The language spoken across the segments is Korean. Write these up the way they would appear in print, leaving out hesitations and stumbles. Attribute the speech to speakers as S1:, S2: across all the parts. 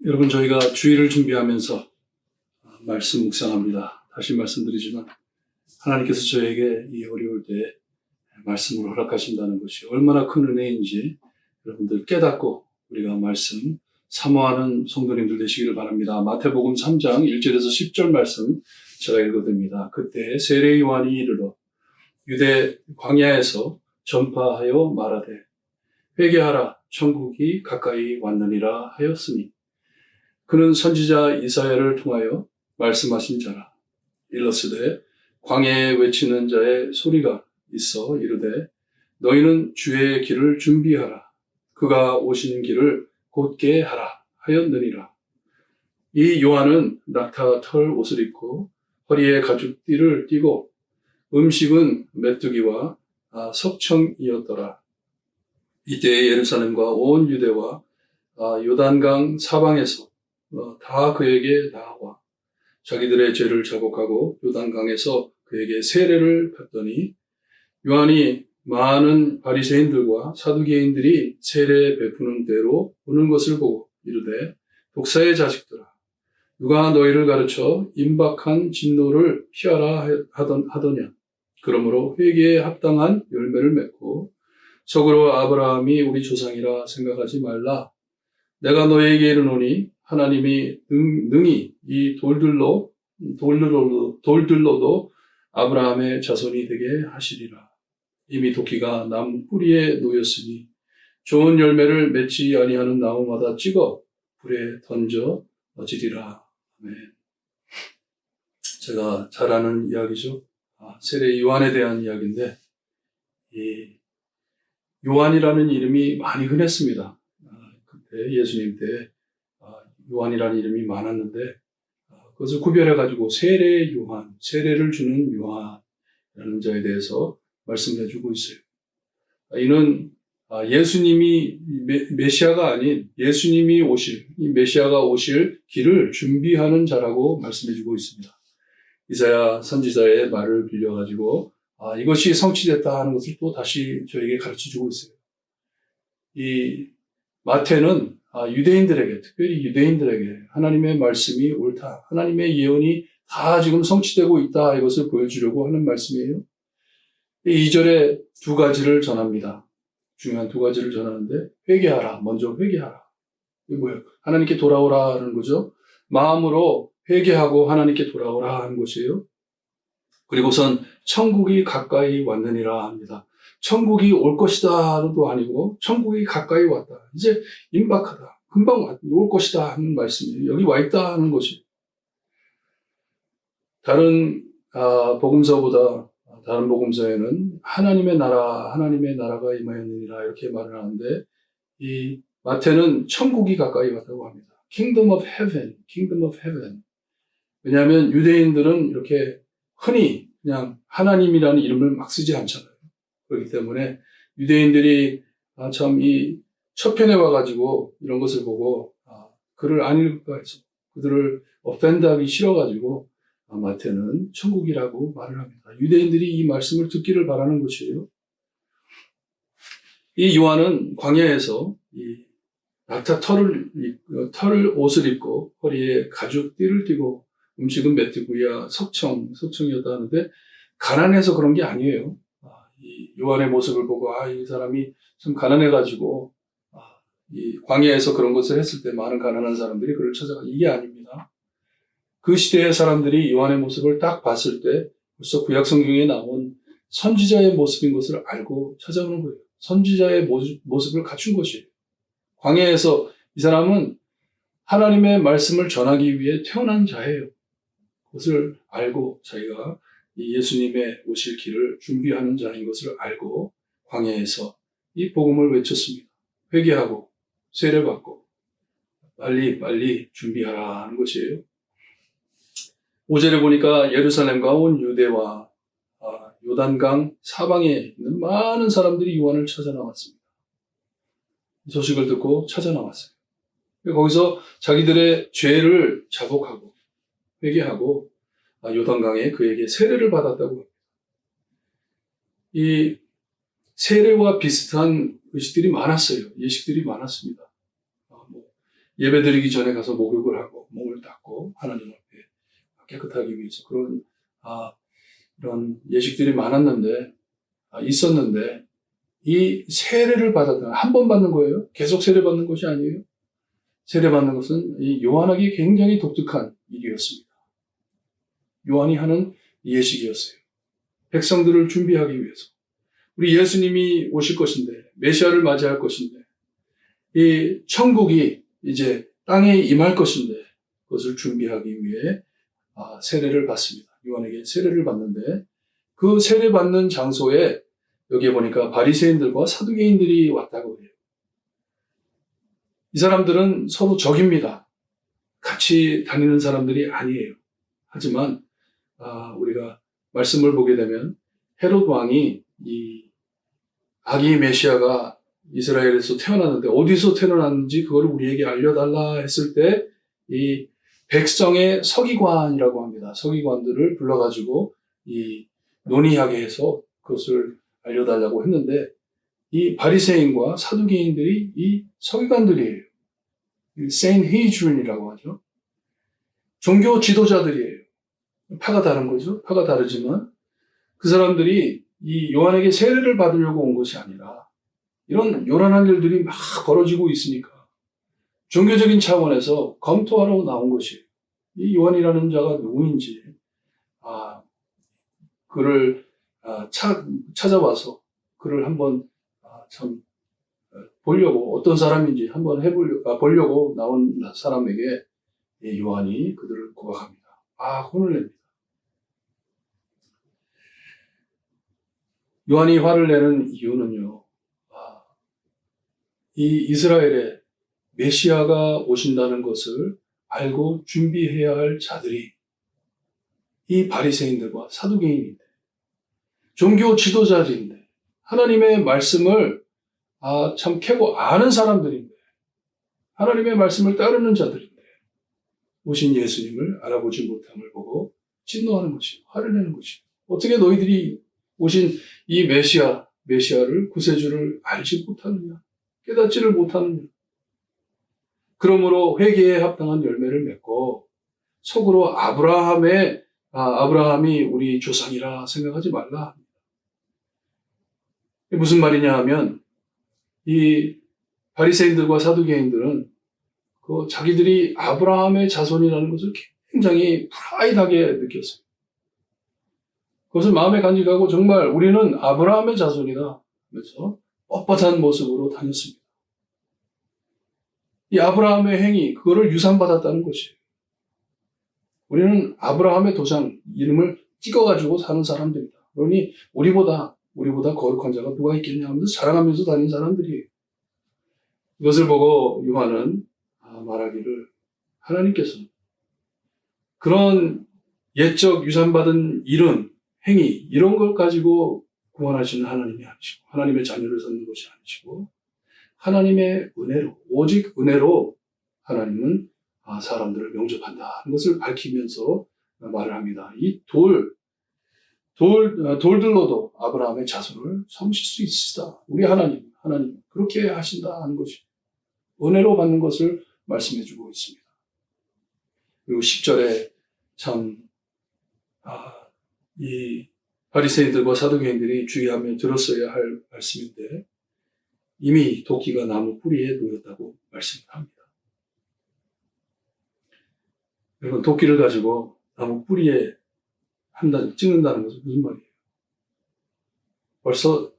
S1: 여러분, 저희가 주일을 준비하면서 말씀 묵상합니다. 다시 말씀드리지만 하나님께서 저에게 이 어려울 때 말씀을 허락하신다는 것이 얼마나 큰 은혜인지 여러분들 깨닫고 우리가 말씀 사모하는 성도님들 되시기를 바랍니다. 마태복음 3장 1절에서 10절 말씀 제가 읽어드립니다. 그때 세례 요한이 이르러 유대 광야에서 전파하여 말하되 회개하라, 천국이 가까이 왔느니라 하였으니 그는 선지자 이사야를 통하여 말씀하신 자라. 일러스되 광야에 외치는 자의 소리가 있어 이르되 너희는 주의 길을 준비하라. 그가 오시는 길을 곧게 하라 하였느니라. 이 요한은 낙타 털 옷을 입고 허리에 가죽띠를 띠고 음식은 메뚜기와 석청이었더라. 이때 예루살렘과 온 유대와 요단강 사방에서 다 그에게 나와 자기들의 죄를 자복하고 요단강에서 그에게 세례를 받더니 요한이 많은 바리새인들과 사두개인들이 세례 베푸는 대로 오는 것을 보고 이르되 독사의 자식들아, 누가 너희를 가르쳐 임박한 진노를 피하라 하더냐. 그러므로 회개에 합당한 열매를 맺고 속으로 아브라함이 우리 조상이라 생각하지 말라. 내가 너희에게 이르노니 하나님이 능히 이 돌들로도 아브라함의 자손이 되게 하시리라. 이미 도끼가 나무 뿌리에 놓였으니 좋은 열매를 맺지 아니하는 나무마다 찍어 불에 던져지리라. 아멘. 제가 잘 아는 이야기죠. 세례 요한에 대한 이야기인데 이 요한이라는 이름이 많이 흔했습니다. 그때 예수님 때 요한이라는 이름이 많았는데 그것을 구별해가지고 세례 요한, 세례를 주는 요한이라는 자에 대해서 말씀해 주고 있어요. 이는 예수님이 메시아가 아닌 예수님이 오실, 이 메시아가 오실 길을 준비하는 자라고 말씀해 주고 있습니다. 이사야 선지자의 말을 빌려가지고 이것이 성취됐다 하는 것을 또 다시 저에게 가르쳐 주고 있어요. 이 마태는 유대인들에게, 특별히 유대인들에게 하나님의 말씀이 옳다, 하나님의 예언이 다 지금 성취되고 있다, 이것을 보여주려고 하는 말씀이에요. 2절에 두 가지를 전합니다. 중요한 두 가지를 전하는데 회개하라, 먼저 회개하라. 이게 뭐예요? 하나님께 돌아오라 하는 거죠. 마음으로 회개하고 하나님께 돌아오라 하는 것이에요. 그리고선 천국이 가까이 왔느니라 합니다. 천국이 올 것이다도 아니고 천국이 가까이 왔다. 이제 임박하다. 금방 올 것이다 하는 말씀이에요. 여기 와 있다 하는 것이. 다른 복음서보다 다른 복음서에는 하나님의 나라가 임하였느니라 이렇게 말을 하는데 이 마태는 천국이 가까이 왔다고 합니다. Kingdom of Heaven, Kingdom of Heaven. 왜냐하면 유대인들은 이렇게 흔히 그냥 하나님이라는 이름을 막 쓰지 않잖아요. 그렇기 때문에 유대인들이 참 이 첫편에 와가지고 이런 것을 보고 글을 안 읽을까 해서 그들을 offend하기 싫어가지고 마태는 천국이라고 말을 합니다. 유대인들이 이 말씀을 듣기를 바라는 것이에요. 이 요한은 광야에서 이 낙타 털 옷을 입고 허리에 가죽띠를 띠고 음식은 메뚜기야 석청이었다 하는데 가난해서 그런 게 아니에요. 이 요한의 모습을 보고 이 사람이 참 가난해가지고 이 광야에서 그런 것을 했을 때 많은 가난한 사람들이 그를 찾아가. 이게 아닙니다. 그 시대의 사람들이 요한의 모습을 딱 봤을 때 벌써 구약 성경에 나온 선지자의 모습인 것을 알고 찾아오는 거예요. 선지자의 모습을 갖춘 것이에요. 광야에서 이 사람은 하나님의 말씀을 전하기 위해 태어난 자예요. 그것을 알고 자기가 이 예수님의 오실 길을 준비하는 자인 것을 알고 광야에서 이 복음을 외쳤습니다. 회개하고 세례받고 빨리 준비하라 하는 것이에요. 5절에 보니까 예루살렘과 온 유대와 요단강 사방에 있는 많은 사람들이 요한을 찾아 나왔습니다. 이 소식을 듣고 찾아 나왔어요. 거기서 자기들의 죄를 자복하고 회개하고 요단강에 그에게 세례를 받았다고 합니다. 이 세례와 비슷한 의식들이 많았어요. 예식들이 많았습니다. 예배 드리기 전에 가서 목욕을 하고 몸을 닦고 하나님 앞에 깨끗하기 위해서 그런 이런 예식들이 많았는데 있었는데 이 세례를 받았다. 한 번 받는 거예요. 계속 세례 받는 것이 아니에요. 세례 받는 것은 이 요한에게 굉장히 독특한 일이었습니다. 요한이 하는 예식이었어요. 백성들을 준비하기 위해서. 우리 예수님이 오실 것인데, 메시아를 맞이할 것인데, 이 천국이 이제 땅에 임할 것인데, 그것을 준비하기 위해 세례를 받습니다. 요한에게 세례를 받는데, 그 세례 받는 장소에 여기에 보니까 바리새인들과 사두개인들이 왔다고 해요. 이 사람들은 서로 적입니다. 같이 다니는 사람들이 아니에요. 하지만 우리가 말씀을 보게 되면 헤롯 왕이 이 아기 메시아가 이스라엘에서 태어났는데 어디서 태어났는지 그걸 우리에게 알려달라 했을 때 이 백성의 서기관이라고 합니다. 서기관들을 불러가지고 이 논의하게 해서 그것을 알려달라고 했는데 이 바리새인과 사두개인들이 이 서기관들이에요. 세인헤이드린이라고 하죠. 종교 지도자들이에요. 파가 다른 거죠. 파가 다르지만 그 사람들이 이 요한에게 세례를 받으려고 온 것이 아니라 이런 요란한 일들이 막 벌어지고 있으니까 종교적인 차원에서 검토하러 나온 것이에요. 이 요한이라는 자가 누구인지 그를 찾아와서 그를 한번 참 보려고 어떤 사람인지 한번 보려고 나온 사람에게 요한이 그들을 구박합니다. 혼을 냅니다. 요한이 화를 내는 이유는요. 이 이스라엘에 메시아가 오신다는 것을 알고 준비해야 할 자들이 이 바리새인들과 사두개인인데 종교 지도자들인데 하나님의 말씀을 참 캐고 아는 사람들인데 하나님의 말씀을 따르는 자들인데 오신 예수님을 알아보지 못함을 보고 진노하는 것이에요. 화를 내는 것이에요. 어떻게 너희들이 오신 이 메시아를 구세주를 알지 못하느냐 깨닫지를 못하느냐 그러므로 회개에 합당한 열매를 맺고 속으로 아브라함이 우리 조상이라 생각하지 말라. 무슨 말이냐 하면 이 바리새인들과 사두개인들은 자기들이 아브라함의 자손이라는 것을 굉장히 프라이드하게 느꼈어요. 그것을 마음에 간직하고 정말 우리는 아브라함의 자손이다 하면서 뻣뻣한 모습으로 다녔습니다. 이 아브라함의 행위, 그거를 유산받았다는 것이에요. 우리는 아브라함의 도장, 이름을 찍어가지고 사는 사람들이다. 그러니 우리보다 거룩한 자가 누가 있겠냐 하면서 자랑하면서 다니는 사람들이에요. 이것을 보고 요한은 말하기를 하나님께서 그런 옛적 유산받은 이름, 행위 이런 걸 가지고 구원하시는 하나님이 아니시고 하나님의 자녀를 삼는 것이 아니시고 하나님의 은혜로 오직 은혜로 하나님은 사람들을 용접한다 하는 것을 밝히면서 말을 합니다. 이 돌들로도 아브라함의 자손을 삼으실 수 있으시다. 우리 하나님 그렇게 하신다 하는 것이 은혜로 받는 것을 말씀해주고 있습니다. 그리고 10절에 참 이 바리새인들과 사두개인들이 주의하며 들었어야 할 말씀인데 이미 도끼가 나무 뿌리에 놓였다고 말씀을 합니다. 여러분 도끼를 가지고 나무 뿌리에 찍는다는 것은 무슨 말이에요? 벌써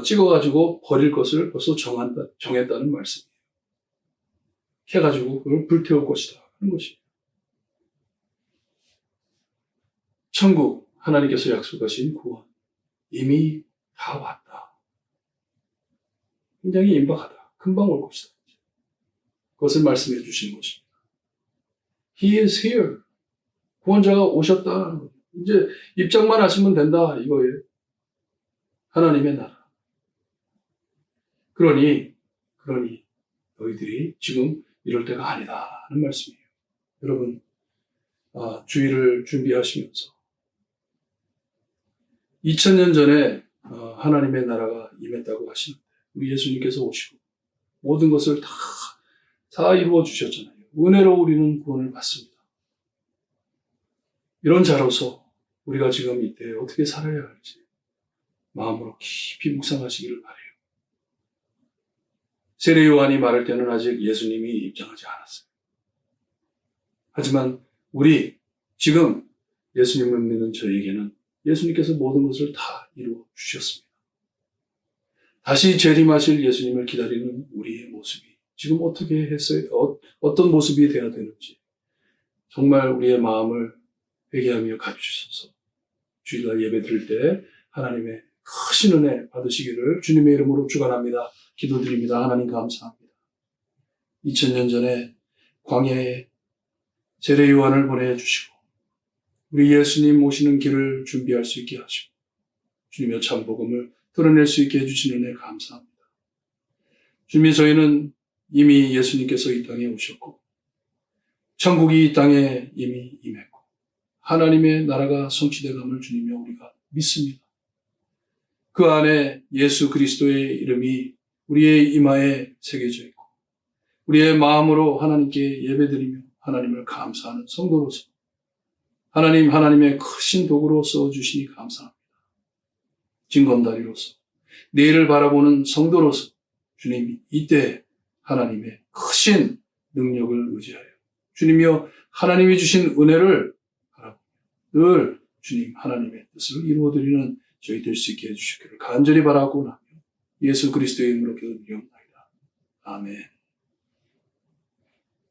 S1: 찍어가지고 버릴 것을 벌써 정했다는 말씀이에요. 해가지고 그걸 불태울 것이다 하는 것이에요. 천국, 하나님께서 약속하신 구원, 이미 다 왔다. 굉장히 임박하다. 금방 올 것이다. 그것을 말씀해 주시는 것입니다. He is here. 구원자가 오셨다. 이제 입장만 하시면 된다. 이거예요. 하나님의 나라. 그러니 너희들이 지금 이럴 때가 아니다 하는 말씀이에요. 여러분 주의를 준비하시면서 2000년 전에 하나님의 나라가 임했다고 하시는데 우리 예수님께서 오시고 모든 것을 다 이루어 주셨잖아요. 은혜로 우리는 구원을 받습니다. 이런 자로서 우리가 지금 이때 어떻게 살아야 할지 마음으로 깊이 묵상하시기를 바라요. 세례 요한이 말할 때는 아직 예수님이 입장하지 않았어요. 하지만 우리 지금 예수님을 믿는 저에게는 예수님께서 모든 것을 다 이루어 주셨습니다. 다시 재림하실 예수님을 기다리는 우리의 모습이 지금 어떻게 했어요? 어떤 모습이 되어야 되는지 정말 우리의 마음을 회개하며 가르치소서. 주일날 예배 드릴 때 하나님의 크신 은혜 받으시기를 주님의 이름으로 축원합니다. 기도드립니다. 하나님 감사합니다. 2000년 전에 광야에 세례 요한을 보내주시고 우리 예수님 오시는 길을 준비할 수 있게 하시고 주님의 참 복음을 드러낼 수 있게 해주시는 은혜 감사합니다. 주님, 저희는 이미 예수님께서 이 땅에 오셨고 천국이 이 땅에 이미 임했고 하나님의 나라가 성취되감을 주님여 우리가 믿습니다. 그 안에 예수 그리스도의 이름이 우리의 이마에 새겨져 있고 우리의 마음으로 하나님께 예배드리며 하나님을 감사하는 성도로서 하나님의 크신 도구로 써주시니 감사합니다. 징검다리로서 내일을 바라보는 성도로서 주님 이때 하나님의 크신 능력을 의지하여 주님이여 하나님이 주신 은혜를 바라보며 늘 주님 하나님의 뜻을 이루어드리는 저희 될 수 있게 해주시기를 간절히 바라고 나며 예수 그리스도의 이름으로 기도드리옵나이다. 아멘.